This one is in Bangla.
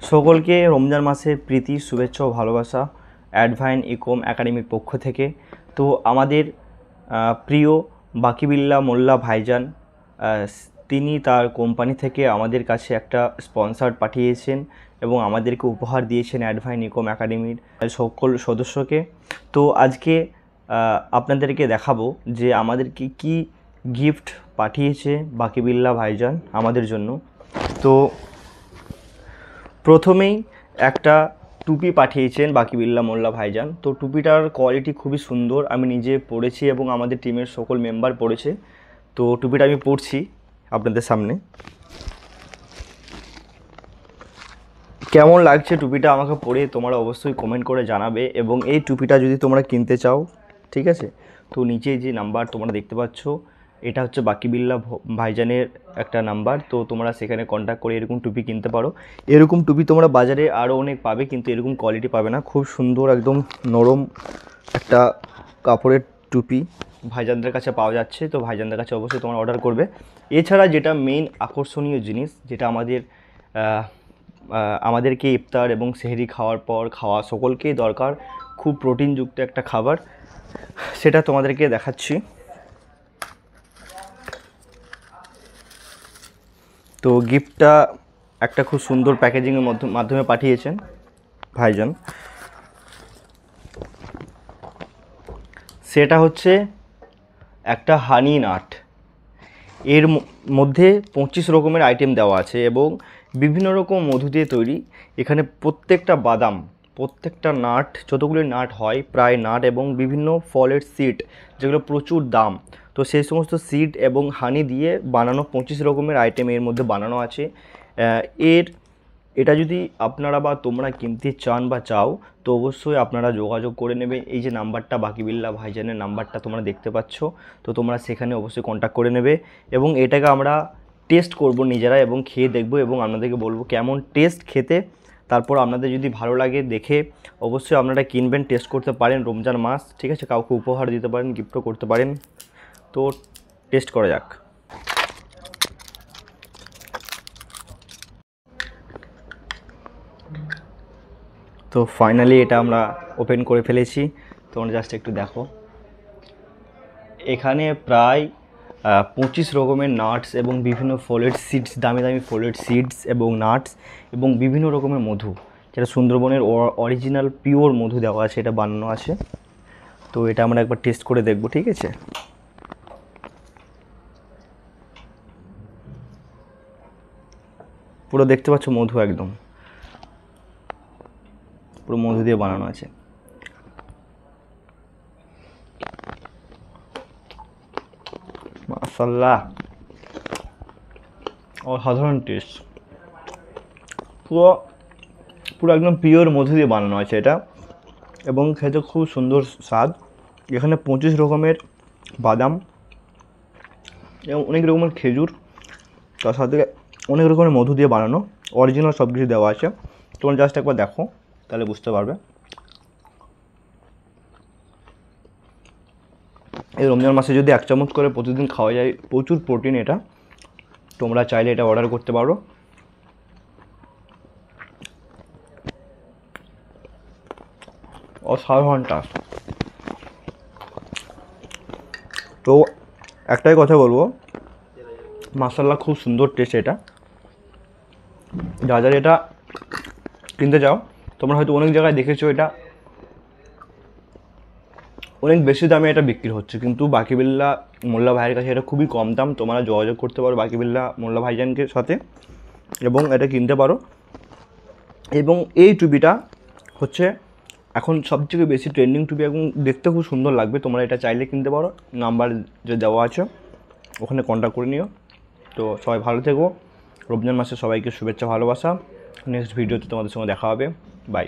সকলকে রমজান মাসের প্রীতি শুভেচ্ছা ও ভালোবাসা অ্যাডভাইন ইকম একাডেমির পক্ষ থেকে। তো আমাদের প্রিয় বাকিবিল্লাহ মোল্লা ভাইজান তিনি তার কোম্পানি থেকে আমাদের কাছে একটা স্পন্সর পাঠিয়েছেন এবং আমাদেরকে উপহার দিয়েছেন অ্যাডভাইন ইকম একাডেমির সকল সদস্যকে। তো আজকে আপনাদেরকে দেখাবো যে আমাদেরকে কি গিফট পাঠিয়েছে বাকিবিল্লাহ ভাইজান আমাদের জন্য। তো প্রথমেই একটা টুপি পাঠিয়েছেন বাকিবিল্লাহ মোল্লা ভাইজান। তো টুপিটার কোয়ালিটি খুবই সুন্দর, আমি নিজে পরেছি এবং আমাদের টিমের সকল মেম্বার পরেছে। তো টুপিটা আমি পরছি আপনাদের সামনে। কেমন লাগছে টুপিটা আমাকে পরে তোমরা অবশ্যই কমেন্ট করে জানাবে। এবং এই টুপিটা যদি তোমরা কিনতে চাও, ঠিক আছে, তো নিচে যে নাম্বার তোমরা দেখতে পাচ্ছ এটা হচ্ছে বাকিবিল্লাহ ভাইজানের একটা নাম্বার। তো তোমরা সেখানে কন্ট্যাক্ট করে এরকম টুপি কিনতে পারো। এরকম টুপি তোমরা বাজারে আরও অনেক পাবে, কিন্তু এরকম কোয়ালিটি পাবে না। খুব সুন্দর একদম নরম একটা কাপড়ের টুপি ভাইজানদের কাছে পাওয়া যাচ্ছে। তো ভাইজানদের কাছে অবশ্যই তোমরা অর্ডার করবে। এছাড়া যেটা মেইন আকর্ষণীয় জিনিস, যেটা আমাদেরকে ইফতার এবং সেহরি খাওয়ার পর খাওয়া সকলকেই দরকার, খুব প্রোটিনযুক্ত একটা খাবার, সেটা তোমাদেরকে দেখাচ্ছি। তো গিফটটা একটা খুব সুন্দর প্যাকেজিংয়ের মাধ্যমে পাঠিয়েছেন ভাইজান। সেটা হচ্ছে একটা হানি নাট। এর মধ্যে 25 রকমের আইটেম দেওয়া আছে এবং বিভিন্ন রকম মধু দিয়ে তৈরি। এখানে প্রত্যেকটা বাদাম, প্রত্যেকটা নাট, যতগুলো নাট হয় প্রায় নাট এবং বিভিন্ন ফলের সিড যেগুলো প্রচুর দাম, তো সেই সমস্ত সিড এবং হানি দিয়ে বানানো 25 রকমের আইটেম এর মধ্যে বানানো আছে। এটা যদি আপনারা বা তোমরা কিনতে চান বা চাও তো অবশ্যই আপনারা যোগাযোগ করে নেবে। এই যে নাম্বারটা বাকিবিল্লাহ ভাইজানের নাম্বারটা তোমরা দেখতে পাচ্ছ, তো তোমরা সেখানে অবশ্যই কন্ট্যাক্ট করে নেবে এবং এটাকে আমরা টেস্ট করব নিজেরা এবং খেয়ে দেখব এবং আপনাদেরকে বলবো কেমন টেস্ট খেতে। তারপর আপনাদের যদি ভালো লাগে দেখে অবশ্যই আপনারা কিনবেন, টেস্ট করতে পারেন। রমজান মাস, ঠিক আছে, কাউকে উপহার দিতে পারেন, গিফটও করতে পারেন। তো টেস্ট করা যাক। তো ফাইনালি এটা আমরা ওপেন করে ফেলেছি। তোমরা জাস্ট একটু দেখো, এখানে প্রায় 25 রকমের নাটস এবং বিভিন্ন ফলেট সিডস, দামি দামি ফলেট সিডস এবং নাটস এবং বিভিন্ন রকমের মধু, যেটা সুন্দরবনের অরিজিনাল পিওর মধু দেওয়া আছে, এটা বানানো আছে। তো এটা আমরা একবার টেস্ট করে দেখব, ঠিক আছে। পুরো দেখতে পাচ্ছ মধু, একদম পুরো মধু দিয়ে বানানো আছে। মাশাআল্লাহ, অসাধারণ টেস্ট। পুরো পুরো একদম পিওর মধু দিয়ে বানানো আছে এটা এবং খেতে খুব সুন্দর স্বাদ। এখানে 25 রকমের বাদাম এবং অনেক রকমের খেজুর, তার সাথে অনেক রকমের মধু দিয়ে বানানো, অরিজিনাল সব কিছু দেওয়া আছে। তোমরা জাস্ট একবার দেখো, তাহলে বুঝতে পারবে। এই রমজান মাসে যদি 1 চামচ করে প্রতিদিন খাওয়া যায়, প্রচুর প্রোটিন এটা। তোমরা চাইলে এটা অর্ডার করতে পারো। অসাধারণ টেস্ট। তো একটাই কথা বলবো, মাশাআল্লাহ খুব সুন্দর টেস্ট এটা। যারা এটা কিনতে চাও, তোমরা হয়তো অনেক জায়গায় দেখেছো এটা অনেক বেশি দামে এটা বিক্রি হচ্ছে, কিন্তু বাকিবিল্লাহ মোল্লা ভাইয়ের কাছে এটা খুবই কম দাম। তোমরা যোগাযোগ করতে পারো বাকিবিল্লাহ মোল্লা ভাইজানকে সাথে এবং এটা কিনতে পারো। এবং এই টুপিটা হচ্ছে এখন সবথেকে বেশি ট্রেন্ডিং টুপি এবং দেখতে খুব সুন্দর লাগবে। তোমরা এটা চাইলে কিনতে পারো, নাম্বার যে দেওয়া আছে ওখানে কন্ট্যাক্ট করে নিও। তো সবাই ভালো থেকো, রমজান মাসে সবাইকে শুভেচ্ছা ভালোবাসা। নেক্সট ভিডিওতে তোমাদের সঙ্গে দেখা হবে। বাই।